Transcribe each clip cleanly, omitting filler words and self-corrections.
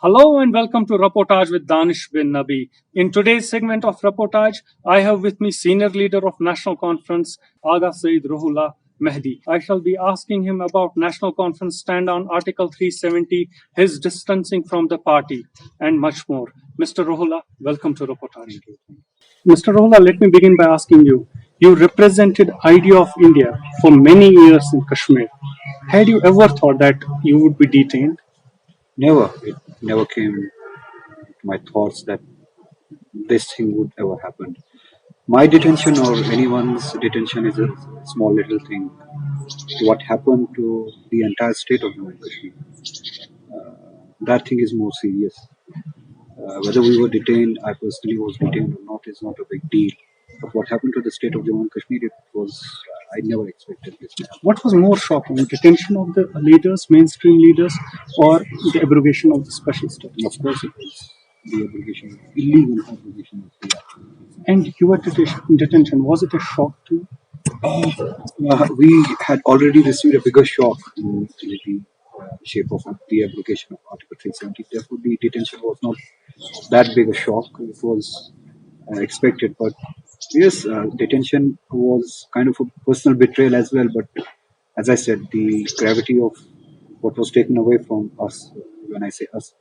Hello and welcome to Reportage with Danish bin Nabi. In today's segment of Reportage, I have with me senior leader of National Conference, Aga Syed Ruhullah Mehdi. I shall be asking him about National Conference stand on Article 370, his distancing from the party, and much more. Mr. Ruhullah, welcome to Reportage. Mr. Ruhullah, let me begin by asking you. You represented idea of India for many years in Kashmir. Had you ever thought that you would be detained? Never. It never came to my thoughts that this thing would ever happen. My detention or anyone's detention is a small little thing. What happened to the entire state of Jammu and Kashmir, that thing is more serious. Whether we were detained, I personally was detained or not, is not a big deal. But what happened to the state of Jammu and Kashmir, it was, I never expected this to happen. What was more shocking, detention of the leaders, mainstream leaders, or the abrogation of the special status? Of course, it was the abrogation, illegal abrogation of the act. And your detention, was it a shock to you? We had already received a bigger shock in the shape of the application of Article 370. Therefore, the detention was not that big a shock. It was expected, but yes, detention was kind of a personal betrayal as well. But as I said, the gravity of what was taken away from us, when I say us,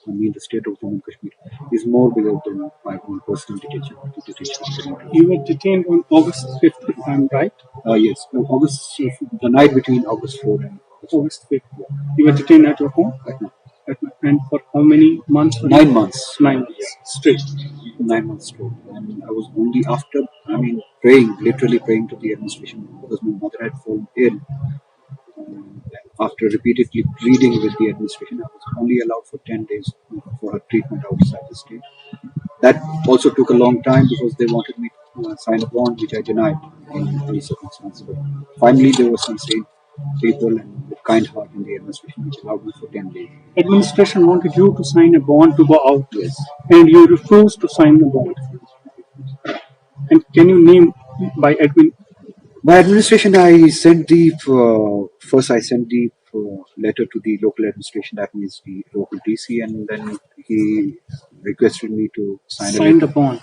I mean the state of Jammu and Kashmir, is more bigger than my own personal detention. You were detained on August 5th, if I'm right? Yes, no, the night between August 4th and August 5th. You were detained at your home? And for how many months? 9 months. 9 months straight. 9 months straight. And I was only after, praying, literally praying to the administration because my mother had fallen ill. After repeatedly pleading with the administration, I was only allowed for 10 days for her treatment outside the state. That also took a long time because they wanted me to sign a bond, which I denied in any circumstances. But finally, there were some sane people and with kind heart in the administration, which allowed me for 10 days. Administration wanted you to sign a bond to go out. Yes. And you refused to sign the bond. And can you name by admin? By administration, I sent the letter to the local administration, that means the local DC, and then he requested me to sign the bond.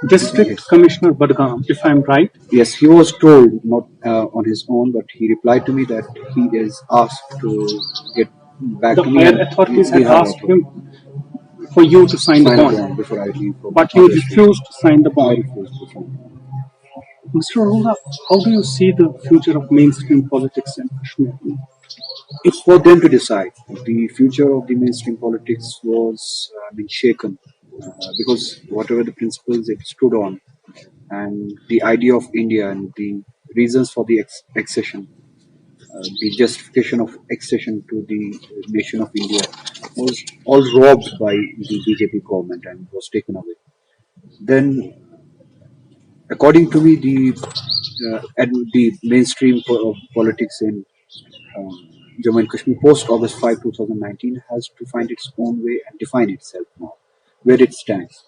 District Yes. Commissioner Badgam, if I'm right. Yes, he was told, not on his own, but he replied to me that he is asked to get back The to me. higher authorities had The higher asked him for you to sign the bond, before I leave. but you refused to sign the I bond. refused to sign. Mr. Ruhullah, how do you see the future of mainstream politics in Kashmir? It's for them to decide. The future of the mainstream politics was shaken because whatever the principles it stood on and the idea of India and the reasons for the accession, the justification of accession to the nation of India was all robbed by the BJP government and was taken away. Then, according to me, the mainstream politics in Jammu and Kashmir post August 5, 2019 has to find its own way and define itself now, where it stands.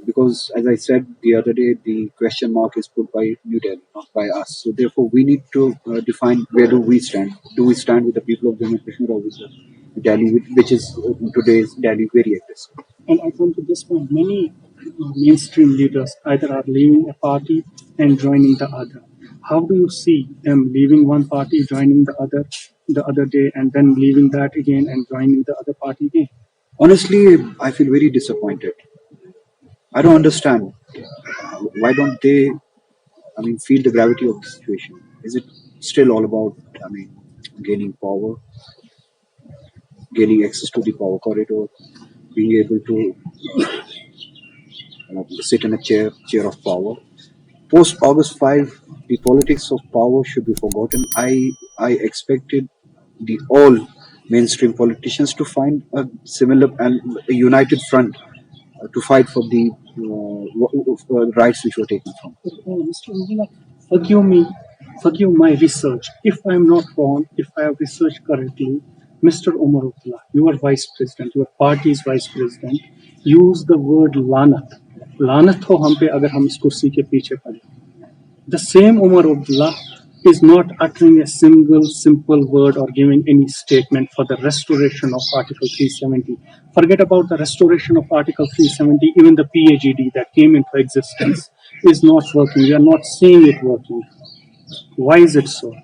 Because, as I said the other day, the question mark is put by New Delhi, not by us. So, therefore, we need to define where do we stand. Do we stand with the people of Jammu and Kashmir or with the Delhi, which is today's Delhi very aggressive? And I come to this point, many mainstream leaders either are leaving a party and joining the other. How do you see them leaving one party, joining the other day, and then leaving that again and joining the other party again? Honestly, I feel very disappointed. I don't understand. Why don't they, feel the gravity of the situation? Is it still all about, gaining power, gaining access to the power corridor, being able to sit in a chair of power? Post August 5, the politics of power should be forgotten. I expected all mainstream politicians to find a similar and a united front to fight for the rights which were taken from. Mr. Ruhullah, forgive my research. If I am not wrong, if I have researched correctly, Mr. Umar Abdullah, your vice president, your party's vice president, used the word lanat. Lanat ho hum pe agar hum is kursi ke piche pade. The same Umar Abdullah is not uttering a single simple word or giving any statement for the restoration of Article 370. Forget about the restoration of Article 370, even the PAGD that came into existence is not working. We are not seeing it working. Why is it so?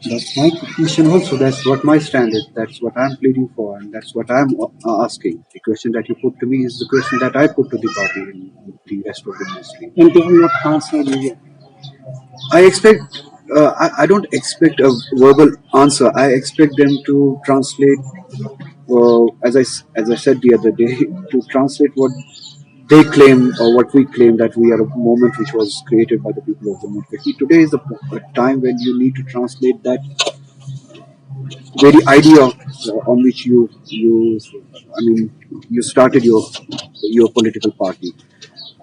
That's my question also. That's what my stand is. That's what I'm pleading for, and that's what I'm asking. The question that you put to me is the question that I put to the party and the rest of the ministry. And they have not answered you yet. I expect. I don't expect a verbal answer. I expect them to translate, as I said the other day, to translate what they claim or what we claim, that we are a movement which was created by the people of the movement. Today is the time when you need to translate that very idea on which you started your political party.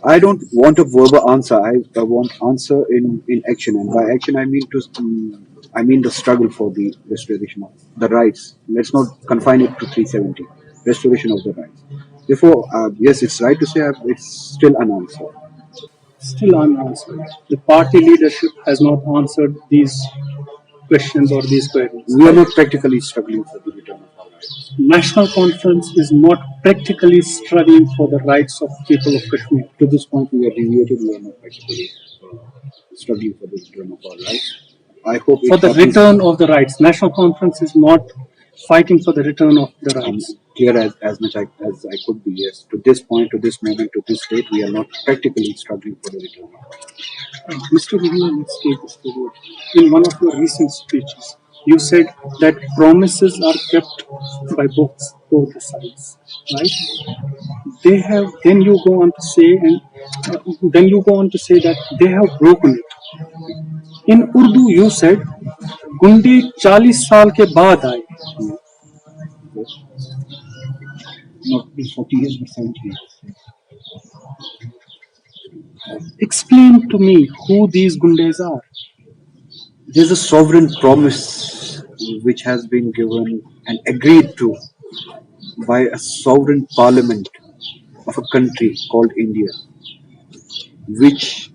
I don't want a verbal answer. I want answer in action, and by action I mean the struggle for the restoration of the rights. Let's not confine it to 370. Restoration of the rights. Therefore, yes, it's right to say it's still unanswered. Still unanswered. The party leadership has not answered these questions or these queries. We are not practically struggling for the return of our rights. National Conference is not practically struggling for the rights of people of Kashmir. To this point, we are deviated. We are not practically struggling for the return of our rights. I hope for the return of the rights. National Conference is not fighting for the return of the rights. Clear as much as I could be. Yes, to this point, to this moment, to this date, we are not practically struggling for the return of rights. Mr. Ruhullah, let's take this forward. In one of your recent speeches, you said that promises are kept by both the sides, right? They have. Then you go on to say, that they have broken it. In Urdu, you said, "गुंडे 40 साल के बाद आए." Not 40 years, but 70 years. Explain to me who these gundes are. There's a sovereign promise which has been given and agreed to by a sovereign parliament of a country called India, which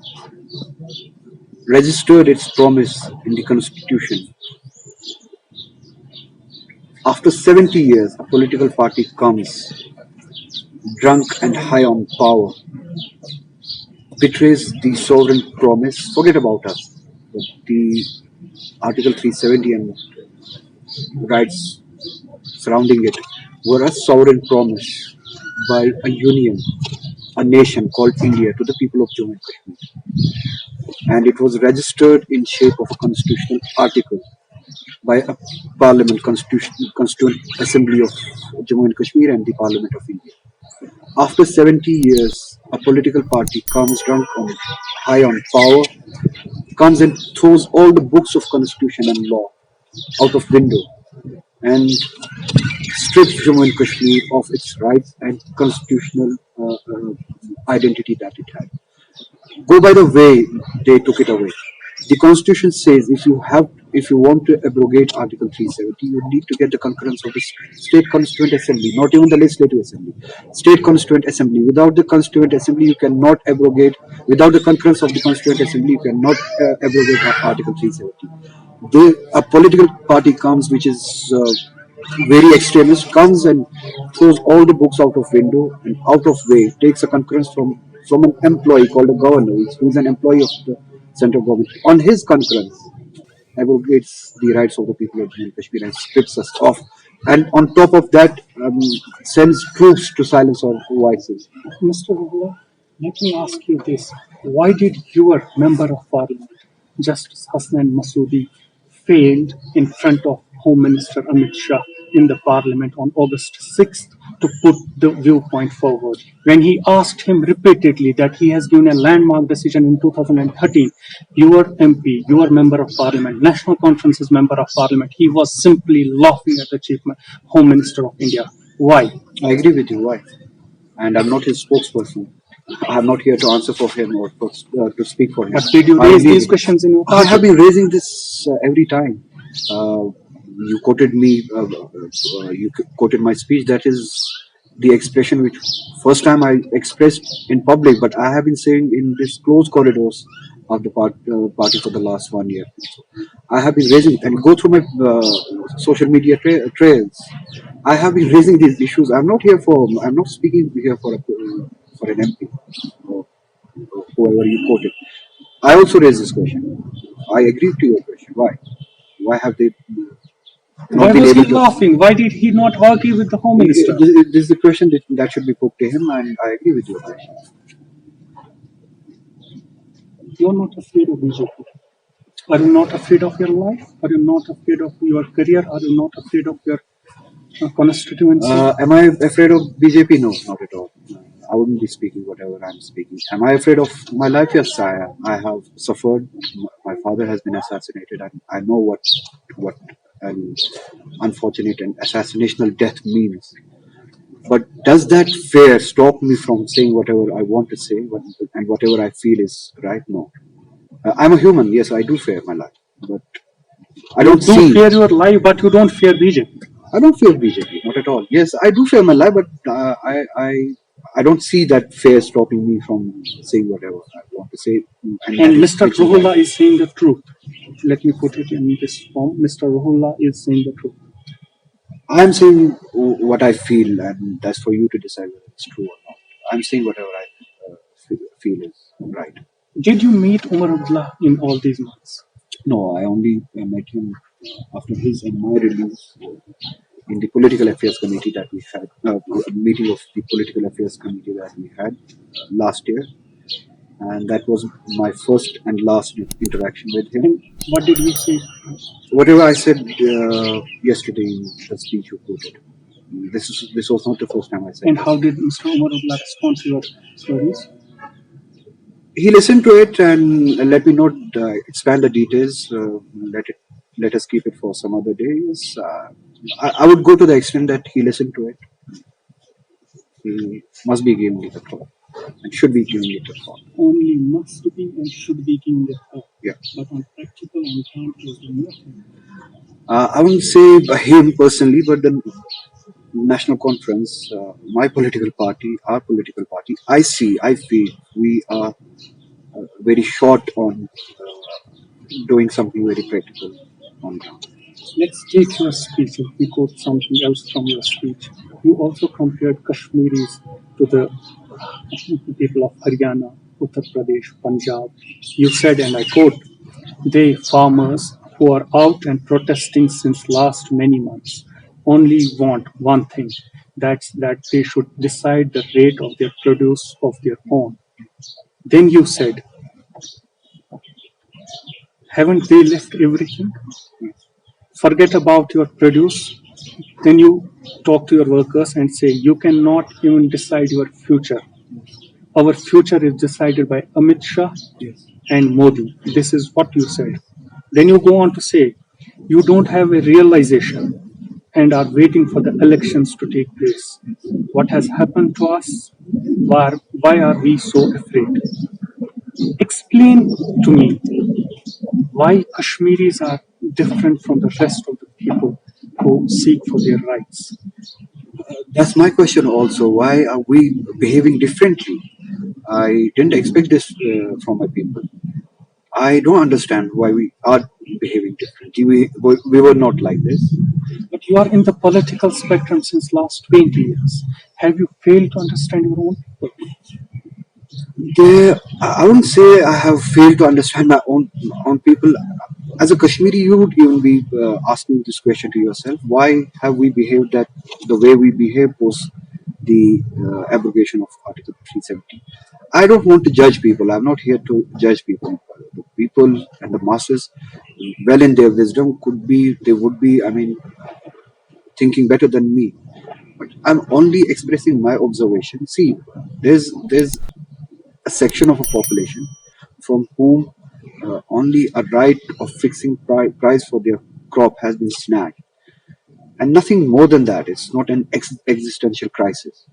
registered its promise in the constitution. After 70 years, a political party comes, drunk and high on power, betrays the sovereign promise. Forget about us. The Article 370 and rights surrounding it were a sovereign promise by a union, a nation called India, to the people of Jammu and Kashmir. And it was registered in shape of a constitutional article by a parliament, constituent assembly of Jammu and Kashmir and the Parliament of India. After 70 years, a political party comes drunk on high on power, comes and throws all the books of constitution and law out of window and strips Jammu and Kashmir of its rights and constitutional identity that it had. Go by the way they took it away. The constitution says if you want to abrogate Article 370, you need to get the concurrence of the state constituent assembly, not even the legislative assembly. State constituent assembly. Without the constituent assembly, you cannot abrogate. Without the concurrence of the constituent assembly, you cannot abrogate Article 370. A political party comes, which is very extremist, comes and throws all the books out of window and out of way, takes a concurrence from an employee called a governor, who is an employee of the central government. On his concurrence, abrogates the rights of the people of Jammu and Kashmir and strips us off. And on top of that, sends troops to silence our voices. Mr. Ruhullah, let me ask you this. Why did your member of parliament, Justice Hussain Masoodi, failed in front of Home Minister Amit Shah in the parliament on August 6th to put the viewpoint forward? When he asked him repeatedly that he has given a landmark decision in 2013, your MP, your member of parliament, National Conference's member of parliament, he was simply laughing at the Chief Home Minister of India. Why? I agree with you. Why? And I'm not his spokesperson. I'm not here to answer for him or to speak for him. But did you raise these questions in your party? I have been raising this every time. You quoted me. You quoted my speech. That is the expression which first time I expressed in public. But I have been saying in these closed corridors of the party for the last 1 year. I have been raising and go through my social media trails. I have been raising these issues. I'm not here for. I'm not speaking here for an MP or whoever you quoted. I also raise this question. I agree to your question. Why? Why have they Why not been was he able to? laughing? Why did he not argue with the Home Minister? This is the question that should be put to him, and I agree with your question. You're not afraid of BJP. Are you not afraid of your life? Are you not afraid of your career? Are you not afraid of your constituency? Am I afraid of BJP? No, not at all. I wouldn't be speaking whatever I'm speaking. Am I afraid of my life? Yes, I am. I have suffered. My father has been assassinated, and I know what an unfortunate and assassinational death means. But does that fear stop me from saying whatever I want to say and whatever I feel is right? No. I'm a human. Yes, I do fear my life, but I don't You see. fear your life, but you don't fear BJP. I don't fear BJP, not at all. Yes, I do fear my life, but I don't see that fear stopping me from saying whatever I want to say. And Mr. Ruhullah is saying the truth. Let me put it in this form. Mr. Ruhullah is saying the truth. I'm saying what I feel, and that's for you to decide whether it's true or not. I'm saying whatever I feel is right. Did you meet Umar Abdullah in all these months? No, I only met him after his and my release in the political affairs committee that we had, a meeting of the political affairs committee that we had last year, and that was my first and last interaction with him. And what did you say? Whatever I said yesterday in the speech you quoted, this was not the first time I said. And how did Mr. Umar Abdullah respond to your stories? He listened to it and let me not expand the details. Let us keep it for some other days. I would go to the extent that he listened to it. He must be giving it a thought and should be giving it a thought. Only must be and should be giving it a thought. Yeah. But on practical and ground is nothing. I wouldn't say him personally, but the national conference, my political party, our political party, I feel we are very short on doing something very practical on ground. Let's take your speech. We quote something else from your speech. You also compared Kashmiris to the people of Haryana, Uttar Pradesh, Punjab. You said, and I quote, they farmers who are out and protesting since last many months only want one thing, that's that they should decide the rate of their produce of their own. Then you said, haven't they left everything? Forget about your produce. Then you talk to your workers and say, you cannot even decide your future. Our future is decided by Amit Shah and Modi. This is what you said. Then you go on to say, you don't have a realization and are waiting for the elections to take place. What has happened to us? Why are we so afraid? Explain to me why Kashmiris are different from the rest of the people who seek for their rights. That's my question also. Why are we behaving differently? I didn't expect this from my people. I don't understand why we are behaving differently. We were not like this. But you are in the political spectrum since last 20 years. Have you failed to understand your own people? I wouldn't say I have failed to understand my own people. As a Kashmiri, you would even be asking this question to yourself: Why have we behaved that the way we behave post the abrogation of Article 370? I don't want to judge people. I'm not here to judge people. The people and the masses, well in their wisdom, they would be. I mean, thinking better than me. But I'm only expressing my observation. See, there's a section of a population from whom only a right of fixing price for their crop has been snagged, and nothing more than that. It's not an existential crisis.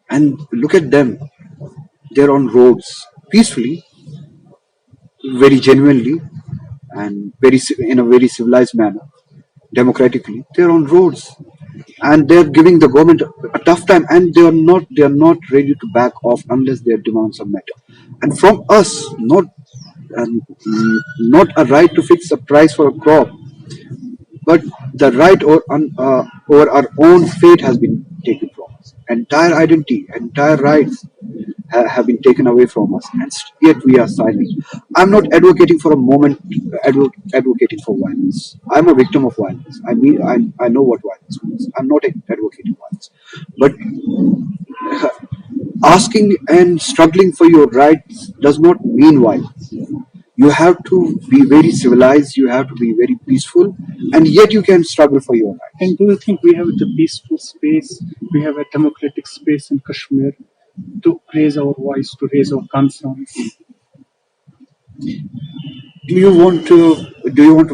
And look at them; they're on roads peacefully, very genuinely, and in a very civilized manner, democratically. They're on roads, and they're giving the government a tough time, and they are not ready to back off unless their demands are met. And from us, not not a right to fix a price for a crop, but the right over our own fate has been taken from us. Entire identity, entire rights have been taken away from us, and yet we are silent. I'm not advocating for a moment, advocating for violence. I'm a victim of violence. I know what violence means. I'm not advocating violence, but asking and struggling for your rights does not mean violence. You have to be very civilized, you have to be very peaceful, and yet you can struggle for your rights. And do you think we have the peaceful space, we have a democratic space in Kashmir to raise our voice, to raise our concerns? Do you want to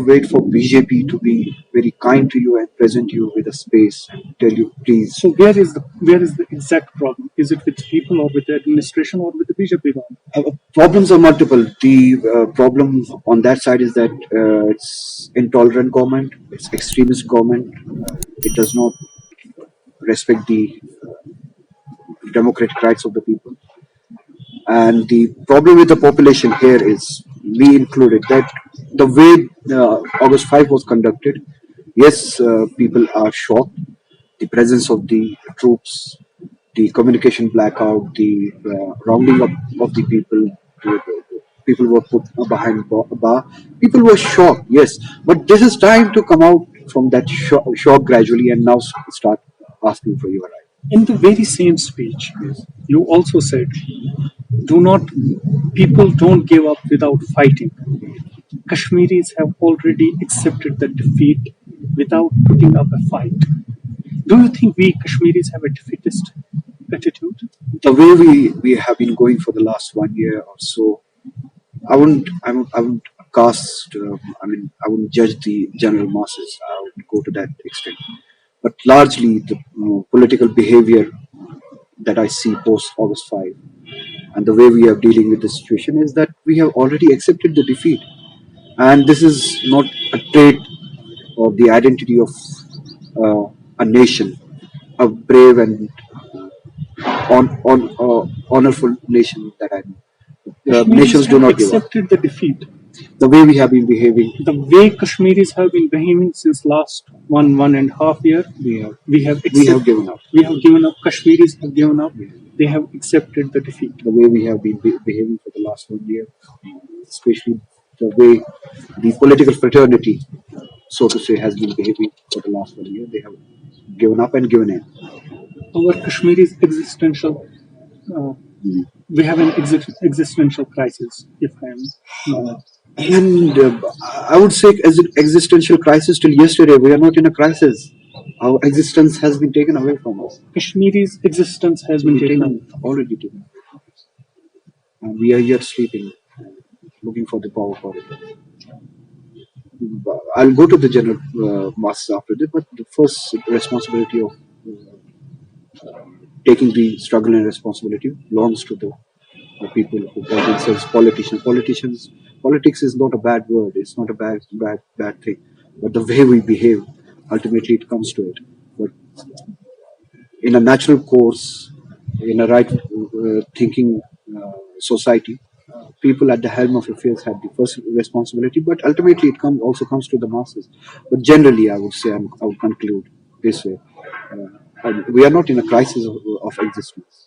wait for BJP to be very kind to you and present you with a space and tell you please? So where is the exact problem? Is it with people or with the administration or with the BJP government? Problems are multiple. The problem on that side is that it's intolerant government, it's extremist government. It does not respect the democratic rights of the people. And the problem with the population here is, me included, that the way August 5 was conducted, yes, people are shocked. The presence of the troops, the communication blackout, the rounding up of the people, people were put behind a bar. People were shocked, yes, but this is time to come out from that shock gradually and now start asking for your right. In the very same speech, Yes. you also said, do not, people don't give up without fighting. Kashmiris have already accepted the defeat without putting up a fight. Do you think we Kashmiris have a defeatist attitude? The way we have been going for the last 1 year or so, I wouldn't cast. I wouldn't judge the general masses. I wouldn't go to that extent. But largely, the political behavior that I see post August 5 and the way we are dealing with the situation is that we have already accepted the defeat, and this is not a trait of the identity of a nation, a brave and honorful nation that I know. Kashmiris Nations do have not give up. accepted the defeat. The way we have been behaving, The way Kashmiris have been behaving since last one and a half year, we have we have we have given up. we have given up. Kashmiris have given up. They have accepted the defeat. The way we have been behaving for the last 1 year, especially the way the political fraternity, so to say, has been behaving for the last 1 year, they have given up and given in. Our Kashmiris existential, we have an existential crisis. If I am, And I would say, as an existential crisis till yesterday, we are not in a crisis. Our existence has been taken away from us. Kashmiri's existence has been taken away. Already taken. And we are yet sleeping, looking for the power corridor. I'll go to the general masses after this, but the first responsibility of taking the struggle and responsibility belongs to the people who call themselves politicians. Politics is not a bad word. It's not a bad thing. But the way we behave, ultimately, it comes to it. But in a natural course, in a right thinking society, people at the helm of affairs have the first responsibility. But ultimately, it also comes to the masses. But generally, I would say, I would conclude this way. We are not in a crisis of existence.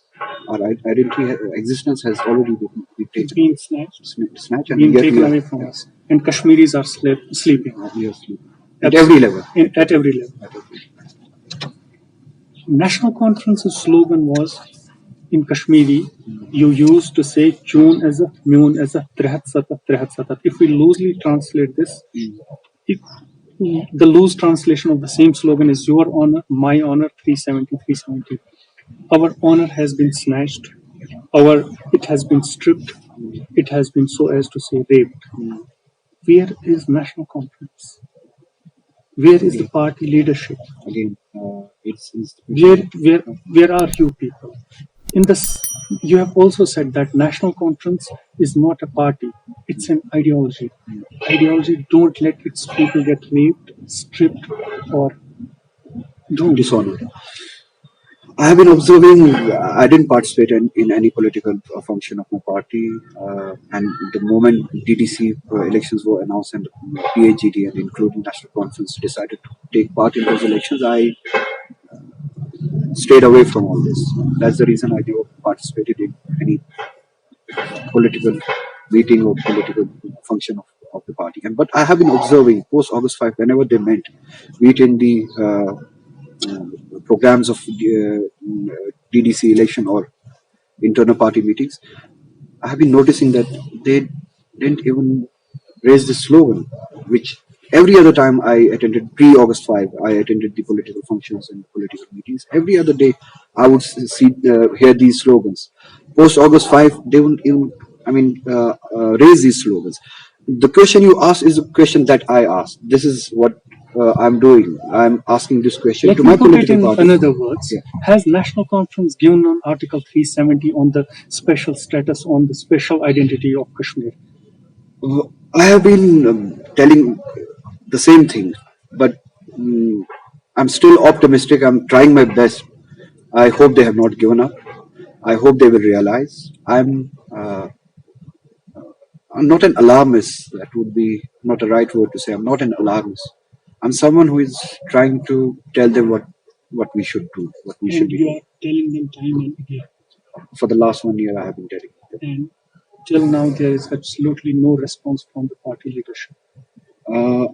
Our identity, existence has already been taken, Being snatched, and being yet taken we are, away from us. And Kashmiris are sleeping we are sleeping. At every level. at every level. At every level. National Conference's slogan was, in Kashmiri, you used to say June as a Moon as a Trehat Satat. If we loosely translate this, the loose translation of the same slogan is your honor, my honor, 370. Our honor has been snatched. It has been stripped. It has been, so as to say, raped. Where is National Conference? Where is the party leadership? Again, it's Where are you people? In this, you have also said that National Conference is not a party; it's an ideology. Ideology, don't let its people get raped, stripped, or doomed. dishonored. I have been observing. I didn't participate in any political function of my party, and the moment DDC elections were announced and PAGD and including National Conference decided to take part in those elections, I stayed away from all this. That's the reason I never participated in any political meeting or political function of the party. And but I have been observing post August 5, whenever they met, be it in the programs of DDC election or internal party meetings, I have been noticing that they didn't even raise the slogan, which every other time I attended pre-August 5, I attended the political functions and political meetings. Every other day, I would hear these slogans. Post-August 5, they wouldn't even, raise these slogans. The question you ask is a question that I ask. This is what I'm doing. I'm asking this question Let to me my put it political in party. another words. Yeah. Has National Conference given on Article 370 on the special status, on the special identity of Kashmir? I have been telling the same thing, but I'm still optimistic. I'm trying my best. I hope they have not given up. I hope they will realize. I'm not an alarmist. That would be not a right word to say. I'm not an alarmist. I'm someone who is trying to tell them what we should do, what we should And be you doing. are telling them time and again. For the last 1 year, I have been telling them. And till now, there is absolutely no response from the party leadership. Uh,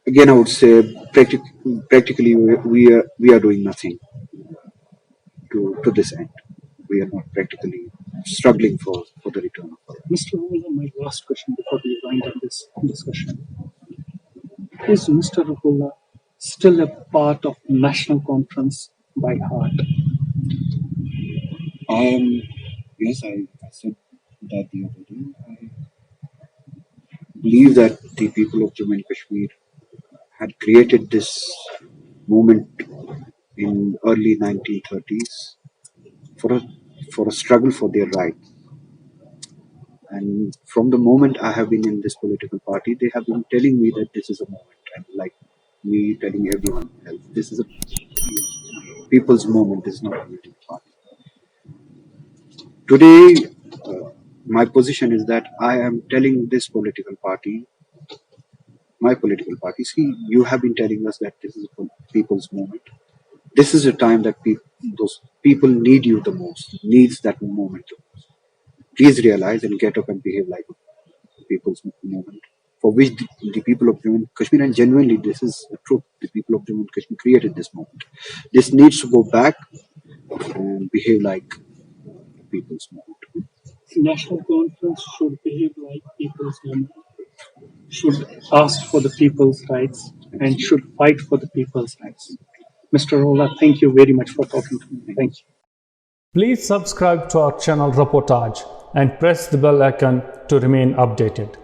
Again, I would say practically we are doing nothing to this end. We are not practically struggling for the return of our. Mr. Ruhullah, my last question before we wind up this discussion. Is Mr. Ruhullah still a part of National Conference by heart? Yes, I said that the other day. I believe that the people of Jammu and Kashmir had created this movement in early 1930s for a for a struggle for their rights. And from the moment I have been in this political party, they have been telling me that this is a movement, and like me telling everyone else, this is a people's movement. This is not a political party. Today, my position is that I am telling this political party, my political party, see, you have been telling us that this is a people's movement. This is a time that those people need you the most, needs that moment the most. Please realize and get up and behave like a people's movement, for which the people of Jammu and Kashmir, and genuinely this is the truth, the people of Jammu and Kashmir created this movement. This needs to go back and behave like people's movement. National Conference should behave like people's movement, should ask for the people's rights, and should fight for the people's rights. Mr. Ruhullah, thank you very much for talking to me. Thank you. Please subscribe to our channel Reportage and press the bell icon to remain updated.